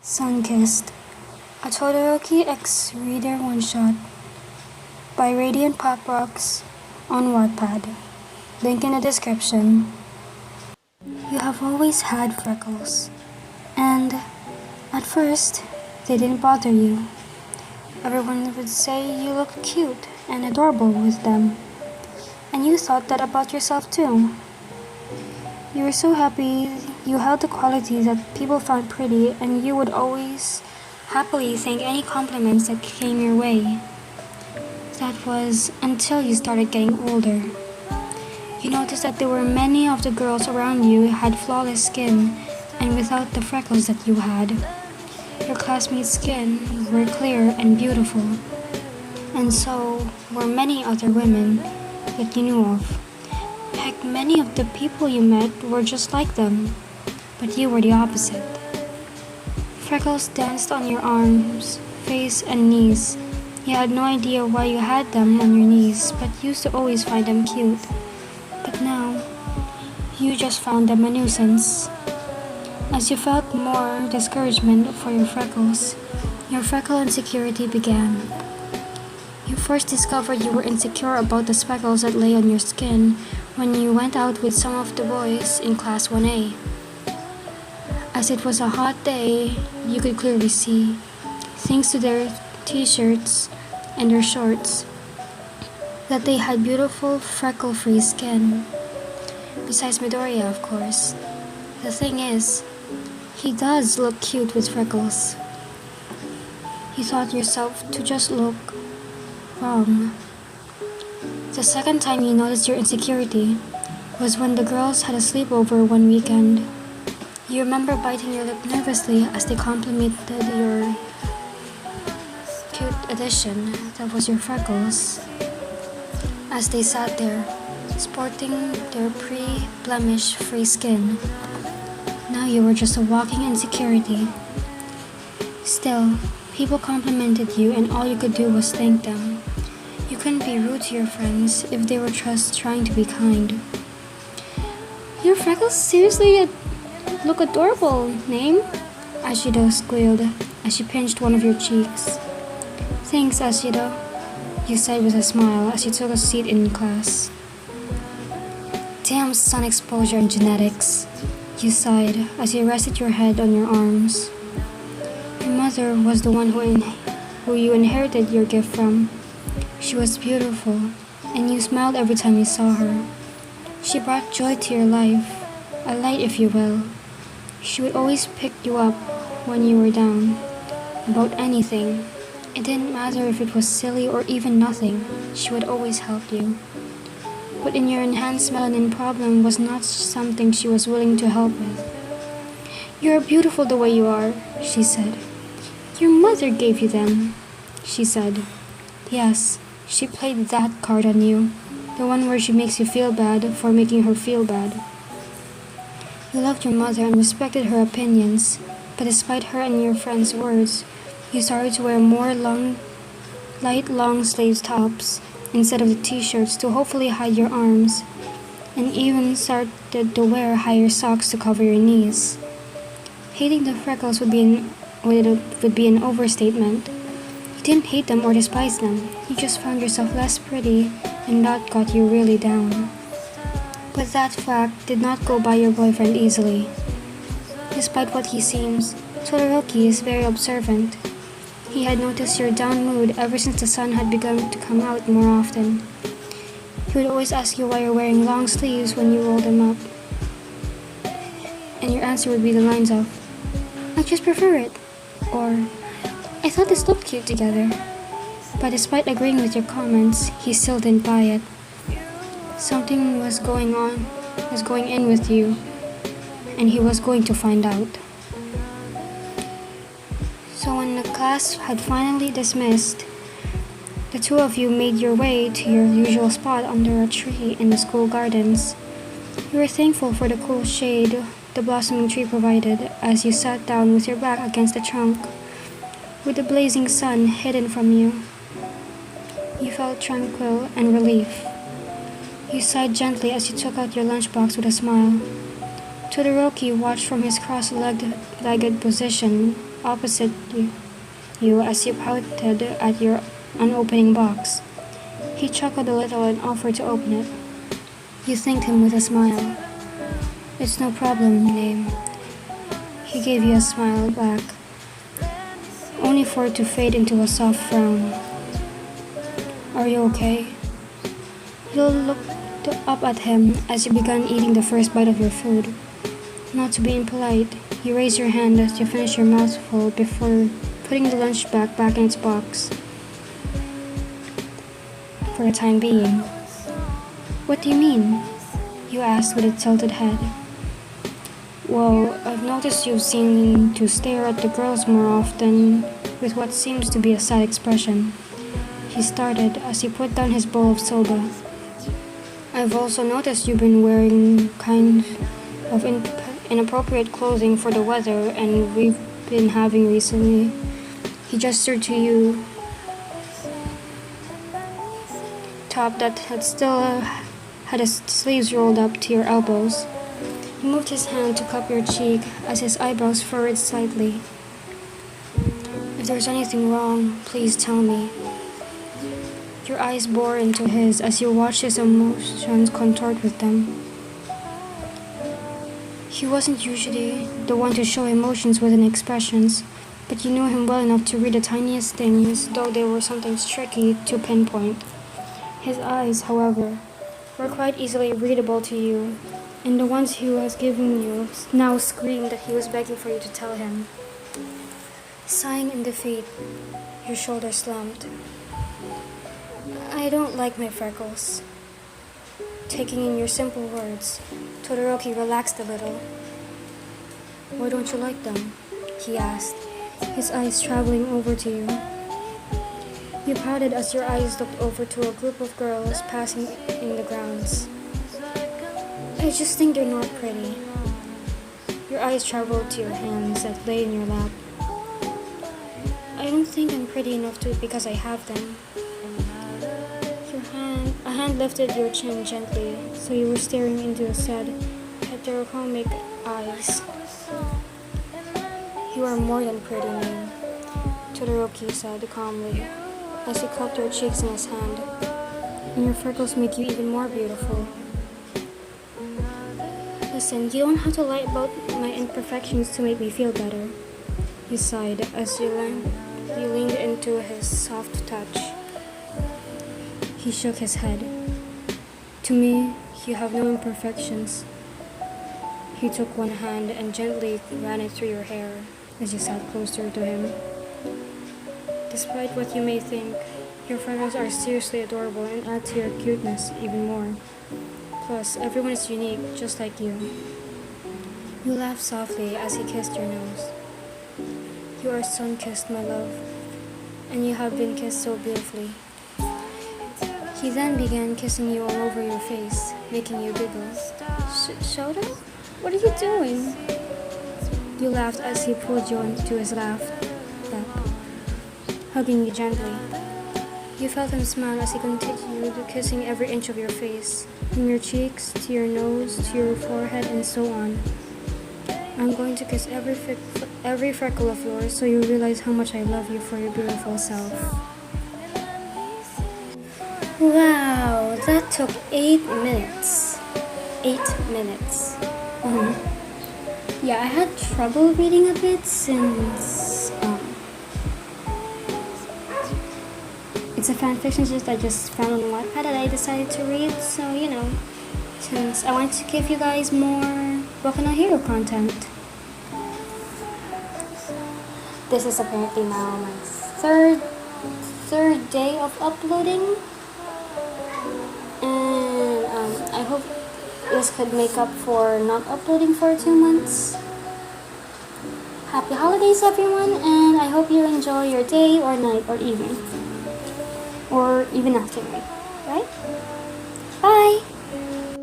Sunkissed, a Todoroki X reader one-shot by Radiant Pop Rocks on Wattpad. Link in the description. You have always had freckles, and at first, they didn't bother you. Everyone would say you looked cute and adorable with them, and you thought that about yourself too. You were so happy you held the qualities that people found pretty, and you would always happily thank any compliments that came your way. That was until you started getting older. You noticed that there were many of the girls around you had flawless skin and without the freckles that you had. Your classmates' skin were clear and beautiful, and so were many other women that you knew of. Heck, many of the people you met were just like them, but you were the opposite. Freckles danced on your arms, face, and knees. You had no idea why you had them on your knees, but used to always find them cute. But now, you just found them a nuisance. As you felt more discouragement for your freckle insecurity began. You first discovered you were insecure about the speckles that lay on your skin when you went out with some of the boys in Class 1A. As it was a hot day, you could clearly see, thanks to their t-shirts and their shorts, that they had beautiful freckle-free skin. Besides Midoriya, of course. The thing is, he does look cute with freckles. You thought yourself to just look wrong. The second time you noticed your insecurity was when the girls had a sleepover one weekend. You remember biting your lip nervously as they complimented your cute addition that was your freckles, as they sat there, sporting their pre-blemish free skin. Now you were just a walking insecurity. Still, people complimented you and all you could do was thank them. You couldn't be rude to your friends if they were just trying to be kind. Your freckles seriously look adorable, Name? Ashido squealed as she pinched one of your cheeks. Thanks, Ashido, you said with a smile as you took a seat in class. Damn sun exposure and genetics, you sighed as you rested your head on your arms. Your mother was the one who you inherited your gift from. She was beautiful, and you smiled every time you saw her. She brought joy to your life, a light if you will. She would always pick you up when you were down, about anything. It didn't matter if it was silly or even nothing, she would always help you. But in your enhanced melanin problem was not something she was willing to help with. You're beautiful the way you are, she said. Your mother gave you them, she said. Yes, she played that card on you, the one where she makes you feel bad for making her feel bad. You loved your mother and respected her opinions, but despite her and your friends' words, you started to wear more light long-sleeve tops instead of the t-shirts to hopefully hide your arms, and even started to wear higher socks to cover your knees. Hating the freckles would be an overstatement. You didn't hate them or despise them, you just found yourself less pretty, and that got you really down. But that fact did not go by your boyfriend easily. Despite what he seems, Todoroki is very observant. He had noticed your down mood ever since the sun had begun to come out more often. He would always ask you why you're wearing long sleeves when you roll them up. And your answer would be the lines of, I just prefer it, or I thought this looked cute together. But despite agreeing with your comments, he still didn't buy it. Something was going in with you, and he was going to find out. So when the class had finally dismissed, the two of you made your way to your usual spot under a tree in the school gardens. You were thankful for the cool shade the blossoming tree provided as you sat down with your back against the trunk, with the blazing sun hidden from you. You felt tranquil and relief. You sighed gently as you took out your lunchbox with a smile. Todoroki watched from his cross-legged position opposite you as you pouted at your unopening box. He chuckled a little and offered to open it. You thanked him with a smile. It's no problem, name. He gave you a smile back, only for it to fade into a soft frown. Are you okay? You looked up at him as you began eating the first bite of your food. Not to be impolite, you raised your hand as you finished your mouthful before putting the lunch bag back in its box. For the time being. What do you mean? You asked with a tilted head. Well, I've noticed you seem to stare at the girls more often with what seems to be a sad expression. He started as he put down his bowl of soda. I've also noticed you've been wearing kind of inappropriate clothing for the weather and we've been having recently. He gestured to you top that had his sleeves rolled up to your elbows. He moved his hand to cup your cheek as his eyebrows furrowed slightly. If there's anything wrong, please tell me. Your eyes bore into his as you watched his emotions contort with them. He wasn't usually the one to show emotions within expressions, but you knew him well enough to read the tiniest things, though they were sometimes tricky to pinpoint. His eyes, however, were quite easily readable to you, and the ones he was giving you now screamed that he was begging for you to tell him. Sighing in defeat, your shoulders slumped. I don't like my freckles. Taking in your simple words, Todoroki relaxed a little. Why don't you like them? He asked, his eyes traveling over to you. You pouted as your eyes looked over to a group of girls passing in the grounds. I just think they're not pretty. Your eyes traveled to your hands that lay in your lap. I don't think I'm pretty enough to because I have them. A hand lifted your chin gently, so you were staring into a sad, heterochromic eyes. You are more than pretty, Name, Todoroki said calmly, as he cupped your cheeks in his hand. And your freckles make you even more beautiful. Listen, you don't have to lie about my imperfections to make me feel better. He sighed as you leaned into his soft touch. He shook his head. To me, you have no imperfections. He took one hand and gently ran it through your hair as you sat closer to him. Despite what you may think, your freckles are seriously adorable and add to your cuteness even more. Plus, everyone is unique, just like you. You laughed softly as he kissed your nose. You are sun-kissed, my love, and you have been kissed so beautifully. He then began kissing you all over your face, making you giggle. Shoto? What are you doing? You laughed as he pulled you into his lap, hugging you gently. You felt him smile as he continued kissing every inch of your face, from your cheeks, to your nose, to your forehead, and so on. I'm going to kiss every freckle of yours so you realize how much I love you for your beautiful self. Wow, that took 8 minutes. 8 minutes. Yeah, I had trouble reading a bit since it's a fanfiction that I just found on wattpad that I decided to read. So, since I want to give you guys more Boku no Hero content. This is apparently now my third day of uploading. I hope this could make up for not uploading for 2 months. Happy holidays, everyone, and I hope you enjoy your day or night or evening. Or even afternoon, right?